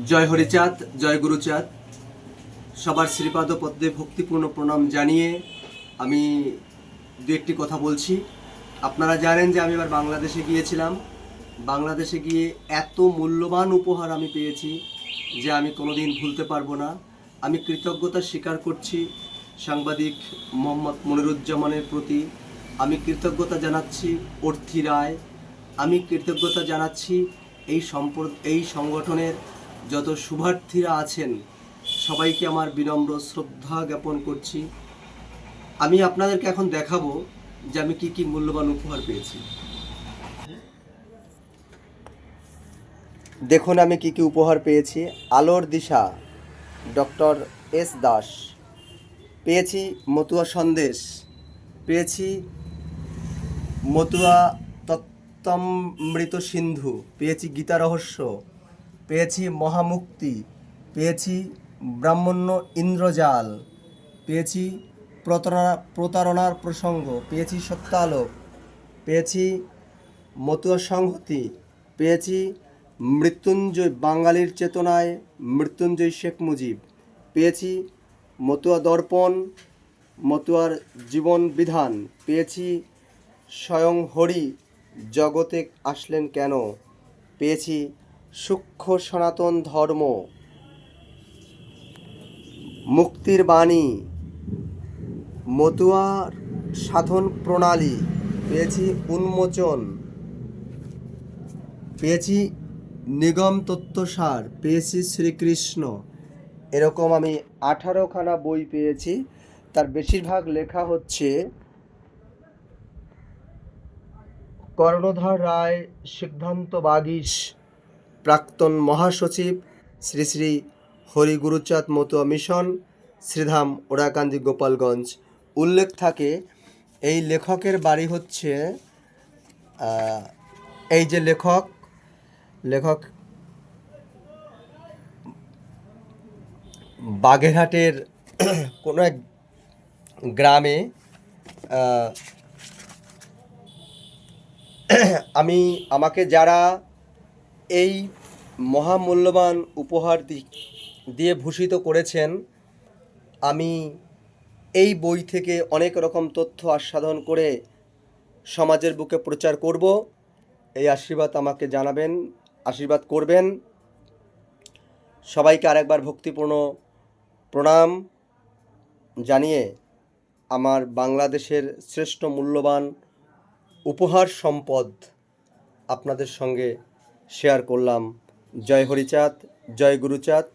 জয় হরিচাঁদ, জয় গুরুচাঁদ। সবার শ্রীপাদ পদ্মে ভক্তিপূর্ণ প্রণাম জানিয়ে আমি দু একটি কথা বলছি। আপনারা জানেন যে আমি এবার বাংলাদেশে গিয়েছিলাম। বাংলাদেশে গিয়ে এত মূল্যবান উপহার আমি পেয়েছি যে আমি কোনোদিন ভুলতে পারবো না। আমি কৃতজ্ঞতা স্বীকার করছি সাংবাদিক মোহাম্মদ মনিরুজ্জামানের প্রতি। আমি কৃতজ্ঞতা জানাচ্ছি অর্থী রায়। আমি কৃতজ্ঞতা জানাচ্ছি এই সংগঠনের যত শুভার্থীরা আছেন সবাইকে আমার বিনম্র শ্রদ্ধা জ্ঞাপন করছি। আমি আপনাদেরকে এখন দেখাবো যে আমি কি কি মূল্যবান উপহার পেয়েছি। দেখুন আমি কি কি উপহার পেয়েছি। আলোর দিশা, ডক্টর এস দাস। পেয়েছি মতুয়া সন্দেশ, পেয়েছি মতুয়া তত্ত্বামৃত সিন্ধু, পেয়েছি গীতা রহস্য, পেয়েছি মহামুক্তি, পেয়েছি ব্রাহ্মণ্য ইন্দ্রজাল, পেয়েছি প্রতারণার প্রসঙ্গ, পেয়েছি সত্যালোক, পেয়েছি মতুয়া সংহতি, পেয়েছি মৃত্যুঞ্জয় বাঙালির চেতনায় মৃত্যুঞ্জয় শেখ মুজিব, পেয়েছি মতুয়া দর্পণ, মতুয়ার জীবন বিধান, পেয়েছি স্বয়ং হরি জগতে আসলেন কেন, পেয়েছি সূক্ষ্ম সনাতন ধর্ম, মুক্তির বাণী, মতুয়ার সাধন প্রণালী, পেয়েছি উন্মোচন, পেয়েছি নিগম তত্ত্বসার, পেয়েছি শ্রীকৃষ্ণ। এরকম আমি 18খানা বই পেয়েছি। তার বেশিরভাগ লেখা হচ্ছে কর্ণধার রায়, সিদ্ধান্ত বাগীশ, প্রাক্তন মহাসচিব শ্রী শ্রী হরিগুরুচাঁদ মতুয়া মিশন, শ্রীধাম ওরাকান্দি, গোপালগঞ্জ। উল্লেখ থাকে এই লেখকের বাড়ি হচ্ছে এই যে লেখক বাগেরহাটের কোনো এক গ্রামে। আমাকে যারা এই মহামূল্যবান উপহার দিয়ে ভূষিত করেছেন, আমি এই বই থেকে অনেক রকম তথ্য আস্বাদন করে সমাজের বুকে প্রচার করব। এই আশীর্বাদ আমাকে জানাবেন, আশীর্বাদ করবেন। সবাইকে আরেকবার ভক্তিপূর্ণ প্রণাম জানিয়ে আমার বাংলাদেশের শ্রেষ্ঠ মূল্যবান উপহার সম্পদ আপনাদের সঙ্গে শেয়ার করলাম। জয় হরিচাঁদ, জয় গুরুচাঁদ।